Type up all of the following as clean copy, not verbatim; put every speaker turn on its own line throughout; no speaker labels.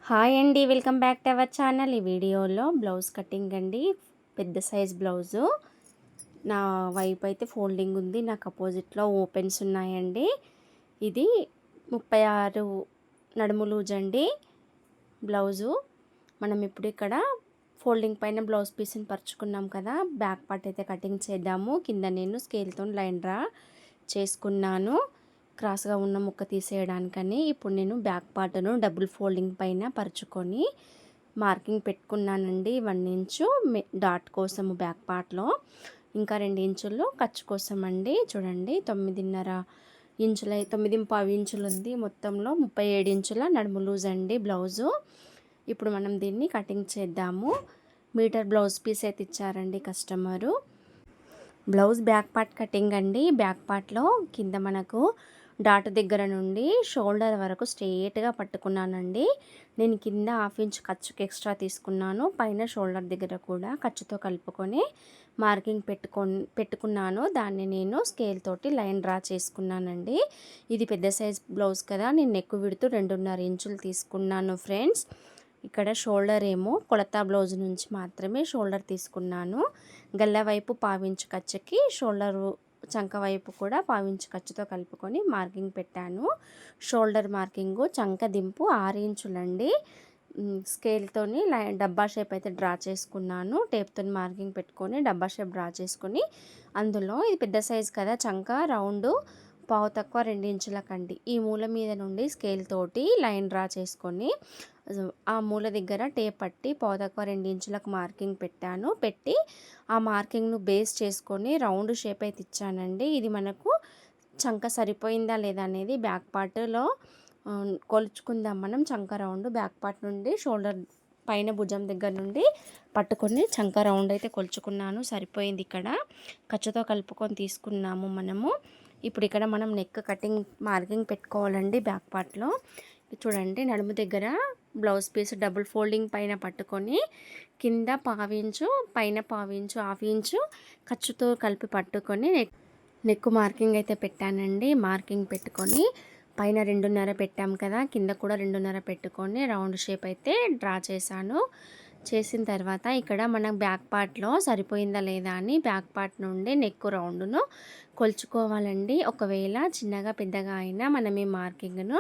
Hi అండి, welcome back to our channel. ఈ వీడియోలో బ్లౌజ్ కటింగ్ అండి. పెద్ద సైజ్ బ్లౌజు నా వైపు అయితే ఫోల్డింగ్ ఉంది, నాకు అపోజిట్లో ఓపెన్స్ ఉన్నాయండి. ఇది 36 నడుము లూజ్ అండి బ్లౌజు. మనం ఇప్పుడు ఇక్కడ ఫోల్డింగ్ పైన బ్లౌజ్ పీస్ని పరుచుకున్నాం కదా, బ్యాక్ పార్ట్ అయితే కటింగ్ చేద్దాము. కింద నేను స్కేల్తో లైన్ డ్రా చేసుకున్నాను క్రాస్గా ఉన్న ముక్క తీసేయడానికని. ఇప్పుడు నేను బ్యాక్ పార్ట్ను డబుల్ ఫోల్డింగ్ పైన పరుచుకొని మార్కింగ్ పెట్టుకున్నానండి. 1 ఇంచు డాట్ కోసము బ్యాక్ పార్ట్లో, ఇంకా 2 ఇంచులు ఖర్చు కోసం అండి. చూడండి 9.5 ఇంచుల 9.5 ఇంచులు ఉంది. మొత్తంలో 37 ఇంచుల నడుము లూజ్ అండి బ్లౌజు. ఇప్పుడు మనం దీన్ని కటింగ్ చేద్దాము. మీటర్ బ్లౌజ్ పీస్ అయితే ఇచ్చారండి customer. Blouse back part cutting అండి. బ్యాక్ పార్ట్లో కింద మనకు డాట్ దగ్గర నుండి షోల్డర్ వరకు స్ట్రేట్గా పట్టుకున్నానండి. నేను కింద 1/2 ఇంచ్ ఖర్చుకి ఎక్స్ట్రా తీసుకున్నాను. పైన షోల్డర్ దగ్గర కూడా ఖర్చుతో కలుపుకొని మార్కింగ్ పెట్టుకున్నాను. దాన్ని నేను స్కేల్ తోటి లైన్ డ్రా చేసుకున్నానండి. ఇది పెద్ద సైజ్ బ్లౌజ్ కదా, నేను నెక్ విడుతూ 2.5 ఇంచులు తీసుకున్నాను ఫ్రెండ్స్. ఇక్కడ షోల్డర్ ఏమో కొలత బ్లౌజ్ నుంచి మాత్రమే షోల్డర్ తీసుకున్నాను. గల్ల వైపు 1/2 ఇంచ్ ఖర్చుకి, షోల్డర్ చంక వైపు కూడా 1/2 ఇంచ్ ఖర్చుతో కలుపుకొని మార్కింగ్ పెట్టాను. షోల్డర్ మార్కింగు చంక దింపు 6 ఇంచులండి. స్కేల్తోని డబ్బా షేప్ అయితే డ్రా చేసుకున్నాను. టేప్తో మార్కింగ్ పెట్టుకొని డబ్బా షేప్ డ్రా చేసుకొని, అందులో ఇది పెద్ద సైజ్ కదా, చంక రౌండ్ పావు తక్కువ 2 ఇంచులకండి. ఈ మూల మీద నుండి స్కేల్ తోటి లైన్ డ్రా చేసుకొని ఆ మూల దగ్గర టేప్ పట్టి పావు తక్కువ 2 ఇంచులకు మార్కింగ్ పెట్టాను. పెట్టి ఆ మార్కింగ్ను బేస్ చేసుకొని రౌండ్ షేప్ అయితే ఇచ్చానండి. ఇది మనకు చంక సరిపోయిందా లేదా అనేది బ్యాక్ పార్ట్లో కొలుచుకుందాం మనం. చంక రౌండ్ బ్యాక్ పార్ట్ నుండి షోల్డర్ పైన భుజం దగ్గర నుండి పట్టుకొని చంక రౌండ్ అయితే కొలుచుకున్నాను. సరిపోయింది. ఇక్కడ ఖర్చుతో కలుపుకొని తీసుకున్నాము మనము. ఇప్పుడు ఇక్కడ మనం నెక్ కటింగ్ మార్కింగ్ పెట్టుకోవాలండి. బ్యాక్ పార్ట్లో చూడండి, నడుము దగ్గర బ్లౌజ్ పీస్ డబుల్ ఫోల్డింగ్ పైన పట్టుకొని కింద 1/2 ఇంచు, పైన 1/2 ఇంచు, 1/2 ఇంచు ఖర్చుతో కలిపి పట్టుకొని నెక్ మార్కింగ్ అయితే పెట్టానండి. మార్కింగ్ పెట్టుకొని పైన 2.5 పెట్టాం కదా, కింద కూడా 2.5 పెట్టుకొని రౌండ్ షేప్ అయితే డ్రా చేశాను. చేసిన తర్వాత ఇక్కడ మనం బ్యాక్ పార్ట్లో సరిపోయిందా లేదా అని బ్యాక్ పార్ట్ నుండి నెక్ రౌండ్ను కొలుచుకోవాలండి. ఒకవేళ చిన్నగా పెద్దగా అయినా మనం ఈ మార్కింగ్ను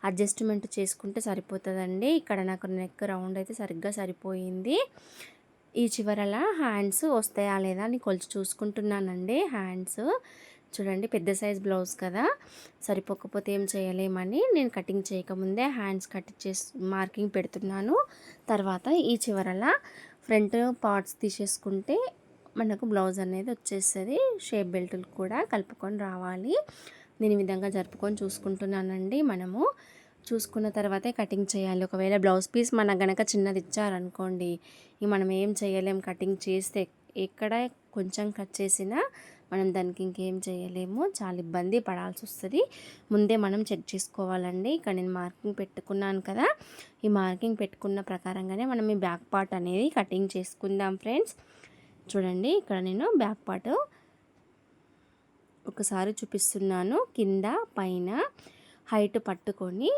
అడ్జస్ట్మెంట్ చేసుకుంటే సరిపోతుందండి. ఇక్కడ నాకు నెక్ రౌండ్ అయితే సరిగ్గా సరిపోయింది. ఈ చివరల హ్యాండ్స్ వస్తాయా లేదా అని కొలిచి చూసుకుంటున్నానండి. హ్యాండ్స్ చూడండి, పెద్ద సైజ్ బ్లౌజ్ కదా, సరిపోకపోతే ఏం చేయలేమని నేను కటింగ్ చేయకముందే హ్యాండ్స్ కట్ చేసి మార్కింగ్ పెడుతున్నాను. తర్వాత ఈ చివరల ఫ్రంట్ పార్ట్స్ తీసేసుకుంటే మనకు బ్లౌజ్ అనేది వచ్చేస్తుంది. షేప్ బెల్ట్లు కూడా కలుపుకొని రావాలి. నేను ఈ విధంగా జరుపుకొని చూసుకుంటున్నానండి. మనము చూసుకున్న తర్వాతే కటింగ్ చేయాలి. ఒకవేళ బ్లౌజ్ పీస్ మన గనక చిన్నది ఇచ్చారనుకోండి, ఇక మనం ఏం చేయలేం. కటింగ్ చేస్తే ఎక్కడ కొంచెం కట్ చేసినా మనం దానికి ఇంకేం చేయలేము, చాలా ఇబ్బంది పడాల్సి వస్తుంది. ముందే మనం చెక్ చేసుకోవాలండి. ఇక్కడ నేను మార్కింగ్ పెట్టుకున్నాను కదా, ఈ మార్కింగ్ పెట్టుకున్న ప్రకారంగానే మనం ఈ బ్యాక్ పార్ట్ అనేది కటింగ్ చేసుకుందాం ఫ్రెండ్స్. చూడండి, ఇక్కడ నేను బ్యాక్ పార్ట్ ఒకసారి చూపిస్తున్నాను. కింద పైన హైట్ పట్టుకొని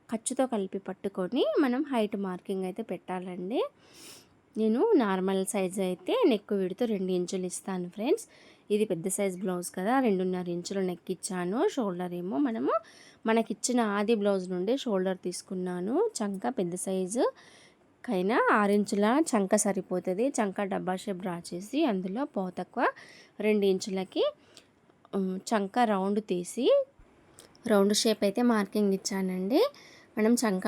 ఖర్చుతో కలిపి పట్టుకొని మనం హైట్ మార్కింగ్ అయితే పెట్టాలండి. నేను నార్మల్ సైజ్ అయితే నెక్ విడుతూ 2 ఇంచులు ఇస్తాను ఫ్రెండ్స్. ఇది పెద్ద సైజ్ బ్లౌజ్ కదా, 2.5 ఇంచులు నెక్ ఇచ్చాను. షోల్డర్ ఏమో మనకిచ్చిన ఆది బ్లౌజ్ నుండి షోల్డర్ తీసుకున్నాను. చంక పెద్ద సైజు కైనా 6 ఇంచుల చంక సరిపోతుంది. చంక డబ్బా షేప్ డ్రా చేసి అందులో పావు తక్కువ 2 ఇంచులకి చంక రౌండ్ తీసి రౌండ్ షేప్ అయితే మార్కింగ్ ఇచ్చానండి. మనం చంక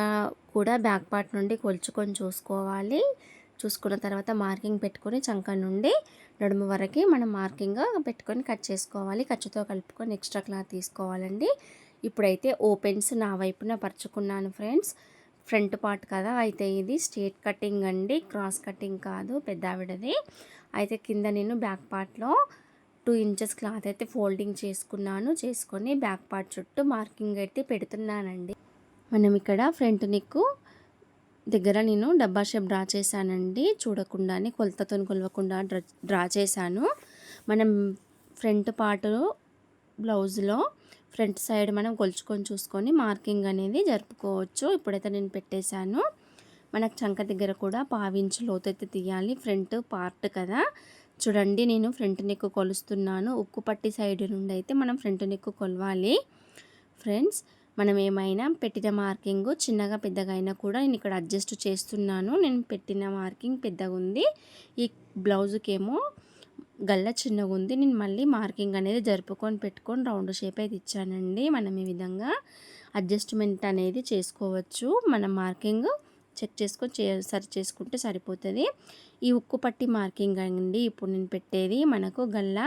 కూడా బ్యాక్ పార్ట్ నుండి కొలుచుకొని చూసుకోవాలి. చూసుకున్న తర్వాత మార్కింగ్ పెట్టుకొని చంక నుండి నడుము వరకు మనం మార్కింగ్ పెట్టుకొని కట్ చేసుకోవాలి. ఖర్చుతో కలుపుకొని ఎక్స్ట్రా క్లాత్ తీసుకోవాలండి. ఇప్పుడైతే ఓపెన్స్ నా వైపున పరుచుకున్నాను ఫ్రెండ్స్. ఫ్రంట్ పార్ట్ కదా, అయితే ఇది స్ట్రేట్ కటింగ్ అండి, క్రాస్ కటింగ్ కాదు, పెద్ద ఆవిడది. అయితే కింద నేను బ్యాక్ పార్ట్లో 2 ఇంచెస్ క్లాత్ అయితే ఫోల్డింగ్ చేసుకొని బ్యాక్ పార్ట్ చుట్టూ మార్కింగ్ అయితే పెడుతున్నానండి. మనం ఇక్కడ ఫ్రంట్ నెక్ దగ్గర నేను డబ్బా షేప్ డ్రా చేశానండి. చూడకుండానే కొలతతో కొలవకుండా డ్రా చేశాను. మనం ఫ్రంట్ పార్ట్ బ్లౌజ్లో ఫ్రంట్ సైడ్ మనం కొలుచుకొని చూసుకొని మార్కింగ్ అనేది జరుపుకోవచ్చు. ఇప్పుడైతే నేను పెట్టేశాను. మనకు చంక దగ్గర కూడా పావించి లోతైతే తీయాలి, ఫ్రంట్ పార్ట్ కదా. చూడండి నేను ఫ్రంట్ నెక్ కొలుస్తున్నాను. ఉక్కు పట్టి సైడ్ నుండి అయితే మనం ఫ్రంట్ నెక్ కొలవాలి ఫ్రెండ్స్. మనం ఏమైనా పెట్టిన మార్కింగ్ చిన్నగా పెద్దగా అయినా కూడా నేను ఇక్కడ అడ్జస్ట్ చేస్తున్నాను. నేను పెట్టిన మార్కింగ్ పెద్దగా ఉంది, ఈ బ్లౌజ్కేమో గల్ల చిన్నగా ఉంది. నేను మళ్ళీ మార్కింగ్ అనేది జరుపుకొని పెట్టుకొని రౌండ్ షేప్ అయితే ఇచ్చానండి. మనం ఈ విధంగా అడ్జస్ట్మెంట్ అనేది చేసుకోవచ్చు. మన మార్కింగ్ చెక్ చేసుకొని సరి చేసుకుంటే సరిపోతుంది. ఈ ఉక్కు పట్టి మార్కింగ్ అండి ఇప్పుడు నేను పెట్టేది. మనకు గల్ల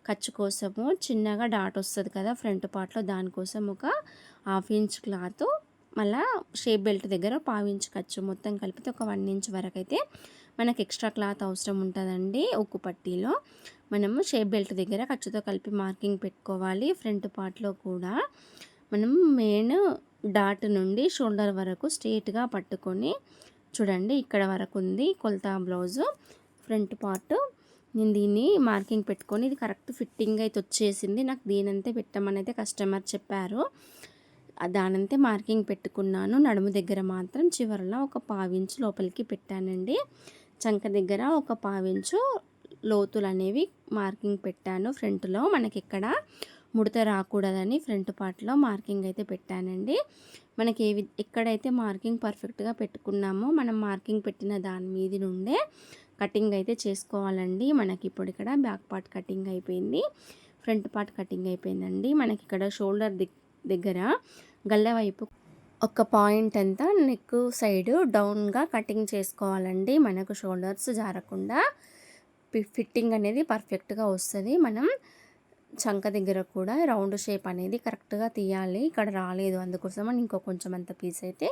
ఖర్చు కోసము చిన్నగా డాట్ వస్తుంది కదా ఫ్రంట్ పార్ట్లో, దానికోసం ఒక 1/2 ఇంచ్ క్లాత్, మళ్ళీ షేప్ బెల్ట్ దగ్గర 1/4 ఇంచ్ ఖర్చు, మొత్తం కలిపితే ఒక 1 ఇంచ్ వరకు అయితే మనకు ఎక్స్ట్రా క్లాత్ అవసరం ఉంటుందండి. ఉక్కు పట్టీలో మనము షేప్ బెల్ట్ దగ్గర ఖర్చుతో కలిపి మార్కింగ్ పెట్టుకోవాలి. ఫ్రంట్ పార్ట్లో కూడా మనం మెయిన్ డాట్ నుండి షోల్డర్ వరకు స్ట్రేట్గా పట్టుకొని చూడండి ఇక్కడ వరకు ఉంది కొలత బ్లౌజు ఫ్రంట్ పార్ట్. నేను దీన్ని మార్కింగ్ పెట్టుకొని ఇది కరెక్ట్ ఫిట్టింగ్ అయితే వచ్చేసింది. నాకు దీనంతే పెట్టమని అయితే కస్టమర్ చెప్పారు, దానంతే మార్కింగ్ పెట్టుకున్నాను. నడుము దగ్గర మాత్రం చివరలో ఒక 1/4 ఇంచ్ లోపలికి పెట్టానండి. చంక దగ్గర ఒక 1/4 ఇంచు లోతులు అనేవి మార్కింగ్ పెట్టాను. ఫ్రంట్లో మనకి ఇక్కడ ముడత రాకూడదని ఫ్రంట్ పార్ట్లో మార్కింగ్ అయితే పెట్టానండి. మనకి ఎక్కడైతే మార్కింగ్ పర్ఫెక్ట్గా పెట్టుకున్నామో మనం మార్కింగ్ పెట్టిన దాని మీద నుండే కటింగ్ అయితే చేసుకోవాలండి. మనకి ఇప్పుడు ఇక్కడ బ్యాక్ పార్ట్ కటింగ్ అయిపోయింది, ఫ్రంట్ పార్ట్ కటింగ్ అయిపోయిందండి. మనకి ఇక్కడ షోల్డర్ దగ్గర గల్ల వైపు ఒక పాయింట్ అంతా నెక్ సైడ్ డౌన్గా కటింగ్ చేసుకోవాలండి. మనకు షోల్డర్స్ జారకుండా ఫిట్టింగ్ అనేది పర్ఫెక్ట్గా వస్తుంది. మనం చంక దగ్గర కూడా రౌండ్ షేప్ అనేది కరెక్ట్గా తీయాలి. ఇక్కడ రాలేదు, అందుకోసం ఇంకో కొంచెం అంత పీస్ అయితే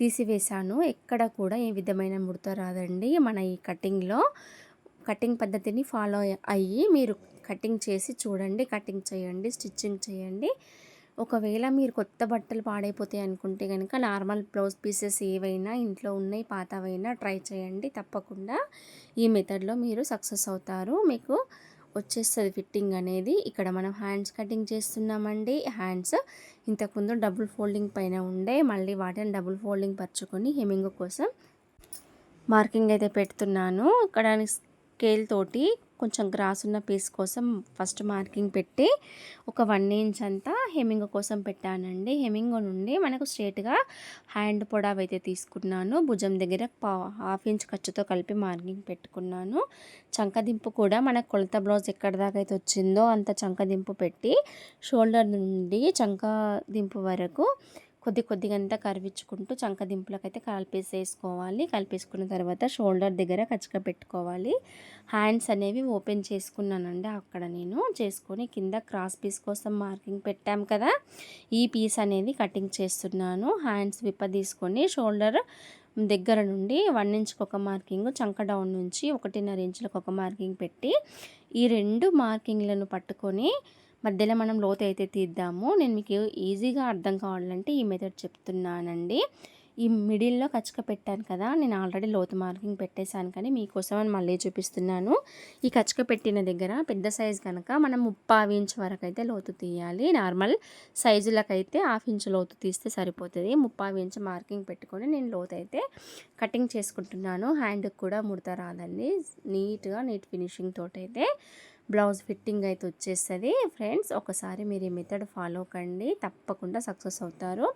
తీసివేశాను. ఎక్కడ కూడా ఏ విధమైన ముడత రాదండి. మన ఈ కటింగ్ పద్ధతిని ఫాలో అయ్యి మీరు కటింగ్ చేసి చూడండి, కటింగ్ చేయండి, స్టిచ్చింగ్ చేయండి. ఒకవేళ మీరు కొత్త బట్టలు పాడైపోతాయి అనుకుంటే కనుక నార్మల్ బ్లౌజ్ పీసెస్ ఏవైనా ఇంట్లో ఉన్నాయి పాతవైనా ట్రై చేయండి. తప్పకుండా ఈ మెథడ్లో మీరు సక్సెస్ అవుతారు, మీకు వచ్చేస్తుంది ఫిట్టింగ్ అనేది. ఇక్కడ మనం హ్యాండ్స్ కటింగ్ చేస్తున్నామండి. హ్యాండ్స్ ఇంతకుముందు డబుల్ ఫోల్డింగ్ పైన ఉండే, మళ్ళీ వాటిని డబుల్ ఫోల్డింగ్ పరుచుకొని హెమ్మింగ్ కోసం మార్కింగ్ అయితే పెడుతున్నాను. ఇక్కడ స్కేల్ తోటి కొంచెం గ్రాస్ ఉన్న పీస్ కోసం ఫస్ట్ మార్కింగ్ పెట్టి ఒక 1 ఇంచ్ అంతా హెమ్మింగ్ కోసం పెట్టానండి. హెమ్మింగ్ నుండి మనకు స్ట్రేట్గా హ్యాండ్ పొడవు అయితే తీసుకున్నాను. భుజం దగ్గర 1/2 ఇంచ్ ఖర్చుతో కలిపి మార్కింగ్ పెట్టుకున్నాను. చంకదింపు కూడా మనకు కొలత బ్లౌజ్ ఎక్కడ దాకా అయితే వచ్చిందో అంత చంకదింపు పెట్టి షోల్డర్ నుండి చంకదింపు వరకు కొద్దిగా అంతా కరిపించుకుంటూ చంకదింపులకు అయితే కలిపేసుకోవాలి. కలిపేసుకున్న తర్వాత షోల్డర్ దగ్గర ఖచ్చితంగా పెట్టుకోవాలి. హ్యాండ్స్ అనేవి ఓపెన్ చేసుకున్నానండి. అక్కడ నేను చేసుకొని కింద క్రాస్ పీస్ కోసం మార్కింగ్ పెట్టాం కదా, ఈ పీస్ అనేది కటింగ్ చేస్తున్నాను. హ్యాండ్స్ విప్ప తీసుకొని షోల్డర్ దగ్గర నుండి 1 ఇంచ్కి ఒక మార్కింగ్, చంక డౌన్ నుంచి 1.5 ఇంచులకు ఒక మార్కింగ్ పెట్టి ఈ 2 మార్కింగ్లను పట్టుకొని మధ్యలో మనం లోతు అయితే తీద్దాము. నేను మీకు ఈజీగా అర్థం కావాలంటే ఈ మెథడ్ చెప్తున్నానండి. ఈ మిడిల్లో కచ్చక పెట్టాను కదా, నేను ఆల్రెడీ లోతు మార్కింగ్ పెట్టేశాను, కానీ మీకోసం అని మళ్ళీ చూపిస్తున్నాను. ఈ కచ్చక పెట్టిన దగ్గర పెద్ద సైజు కనుక మనం 3/4 ఇంచ్ వరకు అయితే లోతు తీయాలి. నార్మల్ సైజులకైతే 1/2 ఇంచ్ లోతు తీస్తే సరిపోతుంది. 3/4 ఇంచ్ మార్కింగ్ పెట్టుకొని నేను లోతు అయితే కటింగ్ చేసుకుంటున్నాను. హ్యాండ్కి కూడా ముడత రాదండి. నీట్ ఫినిషింగ్ తోటైతే బ్లౌజ్ ఫిట్టింగ్ అయితే వచ్చేస్తుంది. ఫ్రెండ్స్ ఒకసారి మీరు ఈ మెథడ్ ఫాలో కండి, తప్పకుండా సక్సెస్ అవుతారు.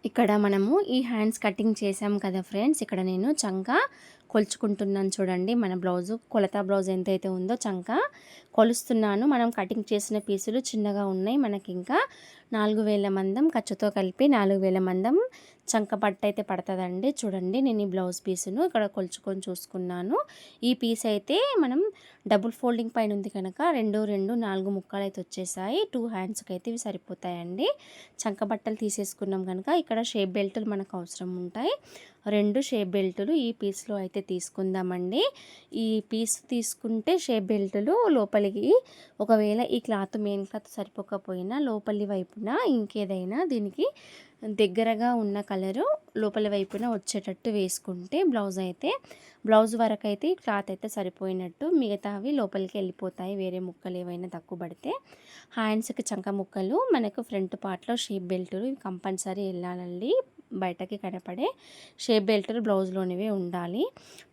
ఇక్కడ మనము ఈ హ్యాండ్స్ కటింగ్ చేసాం కదా ఫ్రెండ్స్, ఇక్కడ నేను చంక కొలుచుకుంటున్నాను. చూడండి మన బ్లౌజు కొలత బ్లౌజ్ ఎంతైతే ఉందో చంక కొలుస్తున్నాను. మనం కటింగ్ చేసిన పీసులు చిన్నగా ఉన్నాయి. మనకి ఇంకా 4000 మందం ఖర్చుతో కలిపి 4000 మందం చంక పట్టు అయితే పడుతుందండి. చూడండి నేను ఈ బ్లౌజ్ పీసును ఇక్కడ కొలుచుకొని చూసుకున్నాను. ఈ పీస్ అయితే మనం డబుల్ ఫోల్డింగ్ పైన ఉంది కనుక 4 ముక్కలు అయితే వచ్చేసాయి. 2 హ్యాండ్స్కి అయితే ఇవి సరిపోతాయండి. చంక బట్టలు తీసేసుకున్నాం కనుక ఇక్కడ షేప్ బెల్టులు మనకు అవసరం ఉంటాయి. 2 షేప్ బెల్టులు ఈ పీస్లో అయితే తీసుకుందామండి. ఈ పీస్ తీసుకుంటే షేప్ బెల్టులు లోపలికి, ఒకవేళ ఈ క్లాత్ మెయిన్ క్లాత్ సరిపోకపోయినా లోపలి వైపున ఇంకేదైనా దీనికి దగ్గరగా ఉన్న కలరు లోపలి వైపున వచ్చేటట్టు వేసుకుంటే బ్లౌజ్ వరకు అయితే ఈ క్లాత్ అయితే సరిపోయినట్టు, మిగతావి లోపలికి వెళ్ళిపోతాయి వేరే ముక్కలు ఏవైనా తక్కువ పడితే. హ్యాండ్స్కి చంక ముక్కలు మనకు ఫ్రంట్ పార్ట్లో షేప్ బెల్టులు కంపల్సరీ వెళ్ళాలండి. బయటకి కనపడే షేప్ బెల్టులు బ్లౌజ్లోనివే ఉండాలి.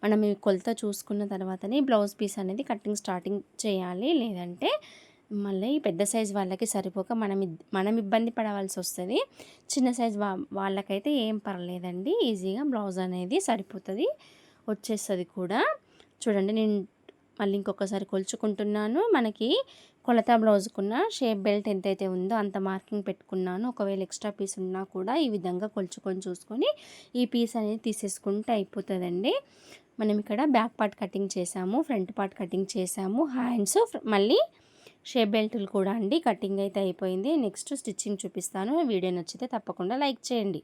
మనం ఈ కొలత చూసుకున్న తర్వాతనే బ్లౌజ్ పీస్ అనేది కటింగ్ స్టార్టింగ్ చేయాలి. లేదంటే మళ్ళీ పెద్ద సైజ్ వాళ్ళకి సరిపోక మనం ఇబ్బంది పడవలసి వస్తుంది. చిన్న సైజ్ వాళ్ళకైతే ఏం పర్లేదండి, ఈజీగా బ్లౌజ్ అనేది సరిపోతుంది, వచ్చేస్తుంది కూడా. చూడండి, నేను మళ్ళీ ఇంకొకసారి కొలుచుకుంటున్నాను. మనకి కొలత బ్లౌజ్కున్న షేప్ బెల్ట్ ఎంతైతే ఉందో అంత మార్కింగ్ పెట్టుకున్నాను. ఒకవేళ ఎక్స్ట్రా పీస్ ఉన్నా కూడా ఈ విధంగా కొలుచుకొని చూసుకొని ఈ పీస్ అనేది తీసేసుకుంటే అయిపోతుందండి. మనం ఇక్కడ బ్యాక్ పార్ట్ కటింగ్ చేసాము, ఫ్రంట్ పార్ట్ కటింగ్ చేసాము, హ్యాండ్స్, మళ్ళీ షేప్ బెల్టులు కూడా అండి కటింగ్ అయితే అయిపోయింది. నెక్స్ట్ స్టిచ్చింగ్ చూపిస్తాను. వీడియో నచ్చితే తప్పకుండా లైక్ చేయండి.